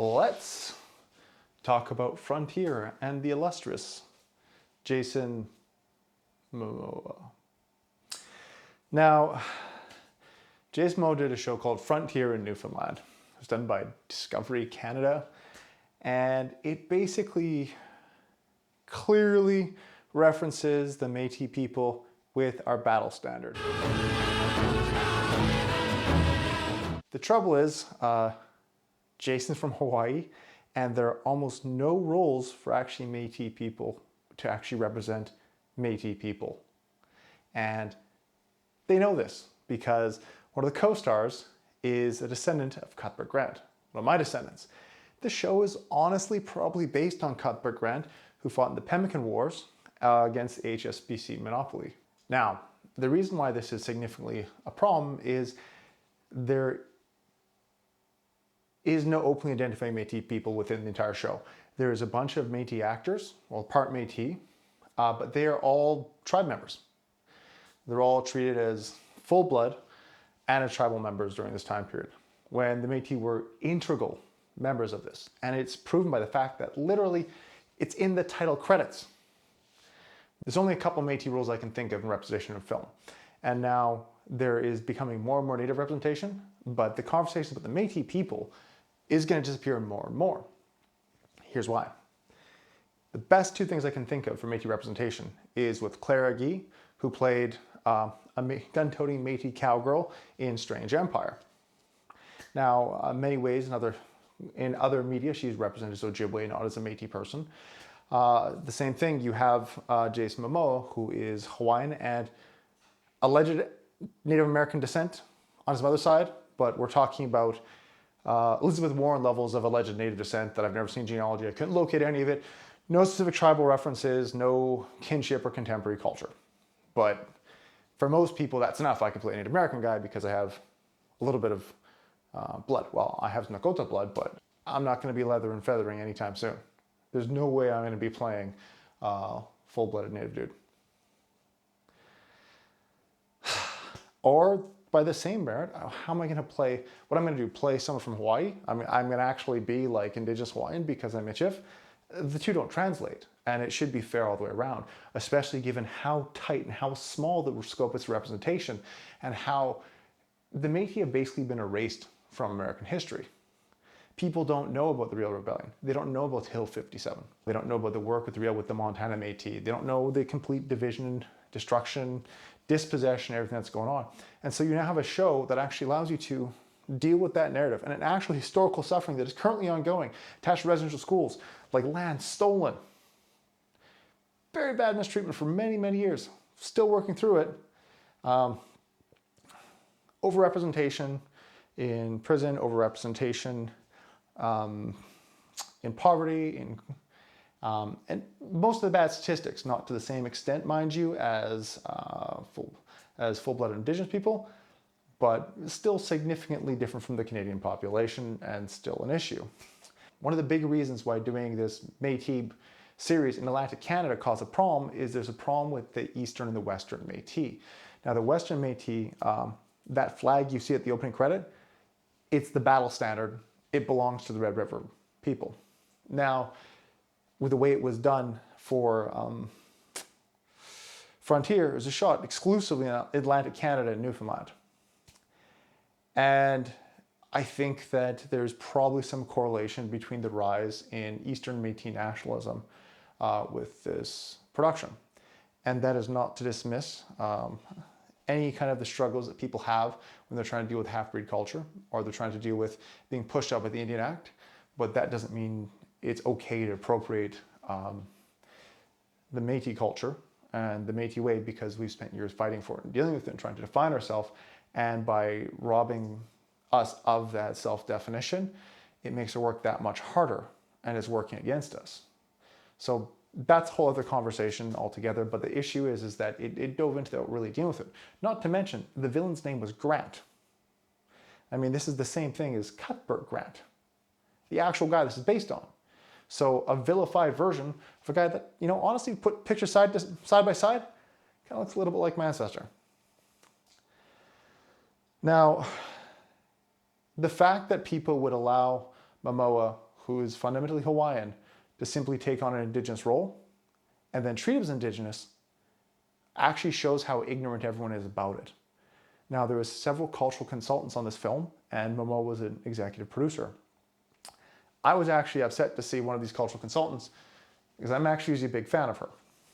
let's talk about Frontier and the illustrious Jason Momoa. Now, Jason Momoa did a show called Frontier in Newfoundland. It was done by Discovery Canada, and it basically clearly references the Métis people with our battle standard. The trouble is, Jason's from Hawaii, and there are almost no roles for actually Métis people to actually represent Métis people. And they know this because one of the co-stars is a descendant of Cuthbert Grant, one of my descendants. The show is honestly probably based on Cuthbert Grant, who fought in the Pemmican Wars against HSBC monopoly. Now, the reason why this is significantly a problem is there is no openly identifying Métis people within the entire show. There is a bunch of Métis actors, well, part Métis, but they are all tribe members. They're all treated as full blood and as tribal members during this time period, when the Métis were integral members of this. And it's proven by the fact that literally it's in the title credits. There's only a couple Métis roles I can think of in representation of film. And now there is becoming more and more Native representation, but the conversation about the Métis people is going to disappear more and more. Here's why. The best two things I can think of for Métis representation is with Clara Guy, who played a gun-toting Métis cowgirl in Strange Empire. Now, in many ways, in other media, she's represented as Ojibwe, not as a Métis person. The same thing, you have Jason Momoa, who is Hawaiian and alleged Native American descent on his mother's side, but we're talking about Elizabeth Warren levels of alleged Native descent that I've never seen genealogy. I couldn't locate any of it. No specific tribal references, no kinship or contemporary culture. But for most people, that's enough. I can play a Native American guy because I have a little bit of blood. Well, I have Nakota blood, but I'm not going to be leather and feathering anytime soon. There's no way I'm going to be playing full-blooded Native dude. Or by the same merit, how am I going to play, what I'm going to do, play someone from Hawaii? I mean, I'm going to actually be like Indigenous Hawaiian because I'm Michif. The two don't translate, and it should be fair all the way around, especially given how tight and how small the scope of its representation and how the Métis have basically been erased from American history. People don't know about the Real Rebellion. They don't know about Hill 57. They don't know about the work with the Montana Métis. They don't know the complete division, destruction, dispossession, everything that's going on. And so you now have a show that actually allows you to deal with that narrative and an actual historical suffering that is currently ongoing, attached to residential schools, like land stolen. Very bad mistreatment for many, many years. Still working through it. Overrepresentation in prison, overrepresentation in poverty, and most of the bad statistics, not to the same extent, mind you, as full-blooded Indigenous people, but still significantly different from the Canadian population and still an issue. One of the big reasons why doing this Métis series in Atlantic Canada caused a problem is there's a problem with the Eastern and the Western Métis. Now the Western Métis, that flag you see at the opening credit, it's the battle standard. It belongs to the Red River people. Now, with the way it was done for Frontier, it was a shot exclusively in Atlantic Canada and Newfoundland. And I think that there's probably some correlation between the rise in Eastern Métis nationalism with this production. And that is not to dismiss any kind of the struggles that people have when they're trying to deal with half-breed culture or they're trying to deal with being pushed up with the Indian Act. But that doesn't mean it's okay to appropriate the Métis culture and the Métis way because we've spent years fighting for it and dealing with it and trying to define ourselves. And by robbing us of that self-definition, it makes our work that much harder and is working against us. So that's a whole other conversation altogether, but the issue is that it dove into that really dealing with it. Not to mention, the villain's name was Grant. I mean, this is the same thing as Cuthbert Grant, the actual guy this is based on. So a vilified version of a guy that, you know, honestly, put pictures side by side, kind of looks a little bit like my ancestor. Now, the fact that people would allow Momoa, who is fundamentally Hawaiian, to simply take on an indigenous role and then treat him as indigenous actually shows how ignorant everyone is about it. Now, there was several cultural consultants on this film, and Momoa was an executive producer. I was actually upset to see one of these cultural consultants, because I'm actually usually a big fan of her,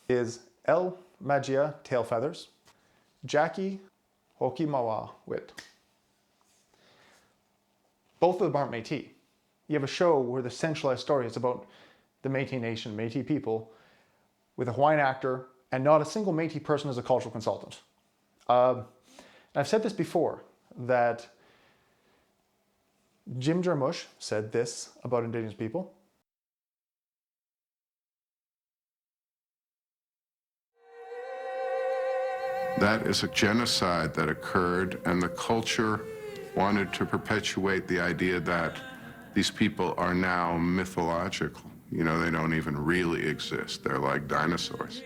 is El Magia Tail Feathers, Jackie Hokimawa Wit. Both of them aren't Métis. You have a show where the centralized story is about the Métis nation, Métis people, with a Hawaiian actor, and not a single Métis person as a cultural consultant. I've said this before, that Jim Jarmusch said this about Indigenous people. That is a genocide that occurred, and the culture wanted to perpetuate the idea that these people are now mythological. You know, they don't even really exist. They're like dinosaurs.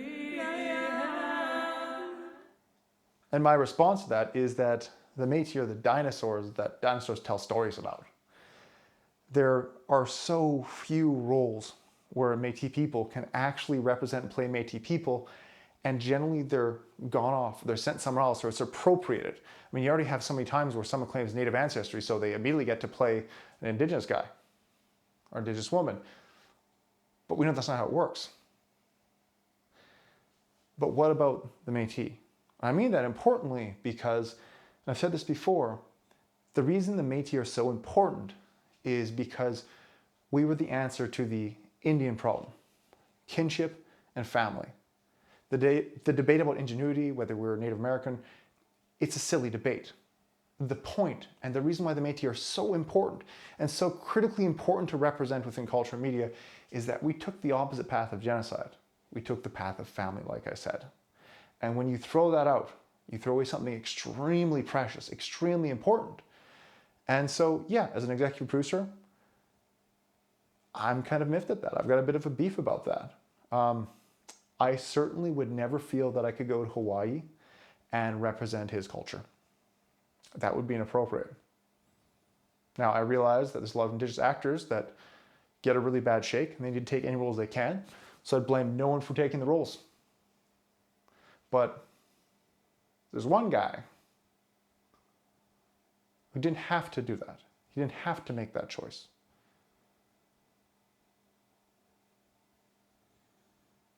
And my response to that is that the Métis are the dinosaurs that dinosaurs tell stories about. There are so few roles where Métis people can actually represent and play Métis people, and generally they're gone off, they're sent somewhere else, or it's appropriated. I mean, you already have so many times where someone claims native ancestry, so they immediately get to play an indigenous guy or indigenous woman. But we know that's not how it works. But what about the Métis? I mean that importantly because, and I've said this before, the reason the Métis are so important is because we were the answer to the Indian problem, kinship and family. The debate about ingenuity, whether we're Native American, it's a silly debate. The point and the reason why the Métis are so important and so critically important to represent within culture and media is that we took the opposite path of genocide. We took the path of family, like I said. And when you throw that out, you throw away something extremely precious, extremely important. And so, yeah, as an executive producer, I'm kind of miffed at that. I've got a bit of a beef about that. I certainly would never feel that I could go to Hawaii and represent his culture. That would be inappropriate. Now, I realize that there's a lot of indigenous actors that get a really bad shake and they need to take any roles they can. So I'd blame no one for taking the roles. But there's one guy who didn't have to do that. He didn't have to make that choice.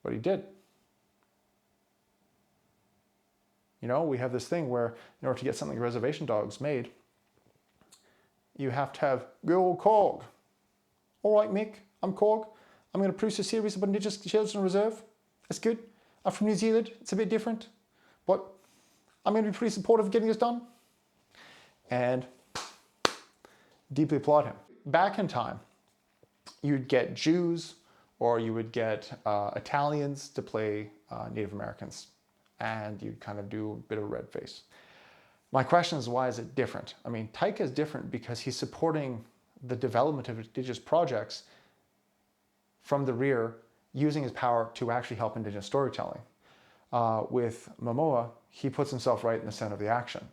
But he did. You know, we have this thing where in order to get something like Reservation Dogs made, you have to have good old Cog. All right, Mick, I'm Cog. I'm going to produce a series about Indigenous children in reserve. That's good. I'm from New Zealand. It's a bit different. But I'm going to be pretty supportive of getting this done. And deeply applaud him. Back in time, you'd get Jews or you would get Italians to play Native Americans. And you'd kind of do a bit of a red face. My question is, why is it different? I mean, Taika is different because he's supporting the development of Indigenous projects from the rear, using his power to actually help Indigenous storytelling. With Momoa, he puts himself right in the center of the action.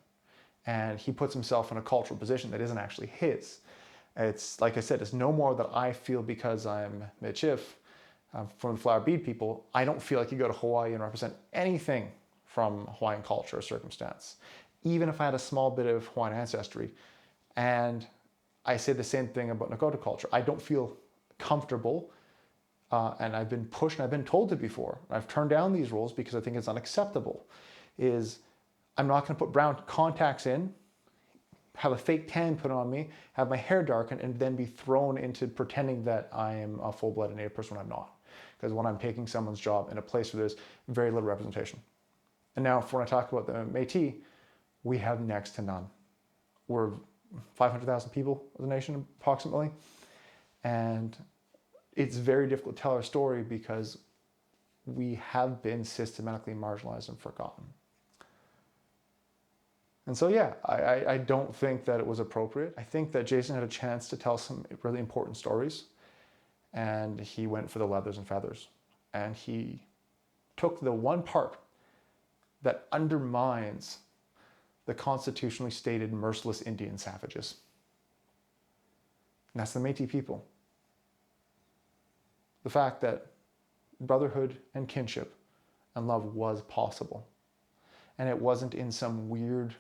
And he puts himself in a cultural position that isn't actually his. It's, like I said, it's no more that I feel because I'm Métis, from the Flower Bead people. I don't feel like you go to Hawaii and represent anything from Hawaiian culture or circumstance, even if I had a small bit of Hawaiian ancestry. And I say the same thing about Nakota culture. I don't feel comfortable, and I've been pushed and I've been told it before. I've turned down these roles because I think it's unacceptable. I'm not going to put brown contacts in, have a fake tan put on me, have my hair darkened, and then be thrown into pretending that I am a full-blooded Native person when I'm not. Because when I'm taking someone's job in a place where there's very little representation. And now, when I talk about the Métis, we have next to none. We're 500,000 people as a nation, approximately. And it's very difficult to tell our story because we have been systematically marginalized and forgotten. And so, yeah, I don't think that it was appropriate. I think that Jason had a chance to tell some really important stories, and he went for the leathers and feathers. And he took the one part that undermines the constitutionally stated merciless Indian savages. And that's the Métis people. The fact that brotherhood and kinship and love was possible. And it wasn't in some weird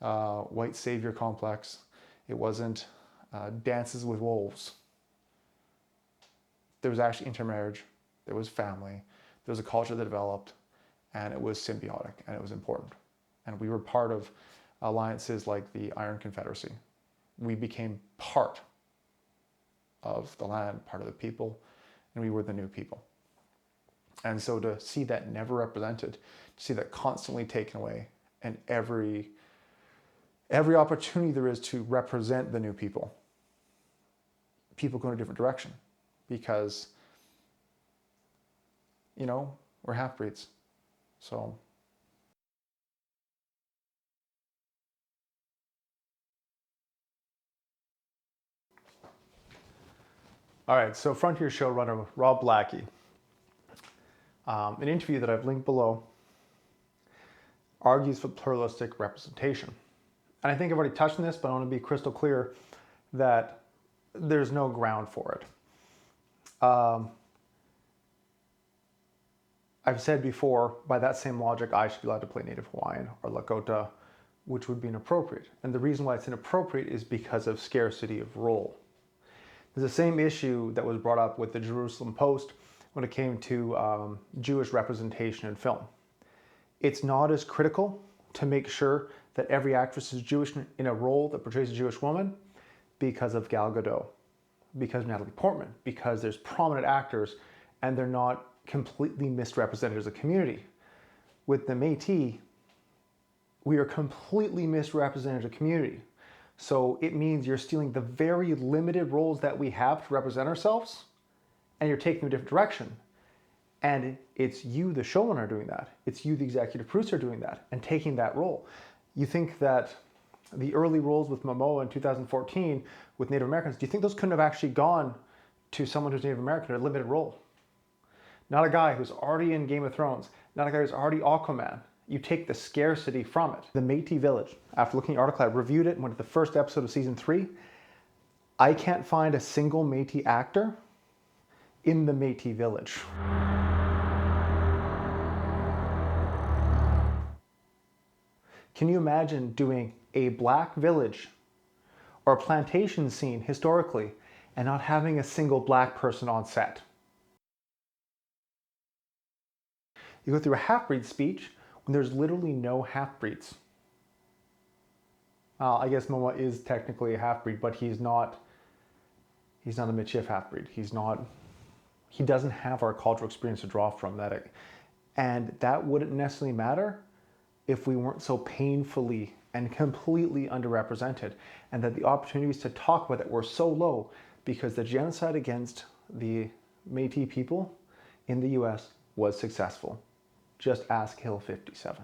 white savior complex. It wasn't dances with wolves. There was actually intermarriage. There was family. There was a culture that developed, and it was symbiotic, and it was important. And we were part of alliances like the Iron Confederacy. We became part of the land, part of the people, and we were the new people. And so to see that never represented, to see that constantly taken away, and every opportunity there is to represent the new people, people go in a different direction because, you know, we're half-breeds. So all right, so Frontier showrunner Rob Blackie, an interview that I've linked below, argues for pluralistic representation. And I think I've already touched on this, but I want to be crystal clear that there's no ground for it. I've said before, by that same logic, I should be allowed to play Native Hawaiian or Lakota, which would be inappropriate. And the reason why it's inappropriate is because of scarcity of role. There's the same issue that was brought up with the Jerusalem Post when it came to Jewish representation in film. It's not as critical to make sure that every actress is Jewish in a role that portrays a Jewish woman because of Gal Gadot, because of Natalie Portman, because there's prominent actors and they're not completely misrepresented as a community. With the Métis, we are completely misrepresented as a community. So it means you're stealing the very limited roles that we have to represent ourselves, and you're taking them a different direction. And it's you, the showrunner, doing that. It's you, the executive producer, doing that and taking that role. You think that the early roles with Momoa in 2014 with Native Americans, do you think those couldn't have actually gone to someone who's Native American in a limited role? Not a guy who's already in Game of Thrones, not a guy who's already Aquaman. You take the scarcity from it. The Métis Village, after looking at the article, I reviewed it and went to the first episode of season 3. I can't find a single Métis actor in the Métis Village. Can you imagine doing a black village or a plantation scene historically and not having a single black person on set? You go through a half-breed speech when there's literally no half-breeds. I guess Momoa is technically a half-breed, but he's not a Michif half-breed. He doesn't have our cultural experience to draw from that. And that wouldn't necessarily matter if we weren't so painfully and completely underrepresented, and that the opportunities to talk about it were so low because the genocide against the Métis people in the US was successful. Just ask Hill 57.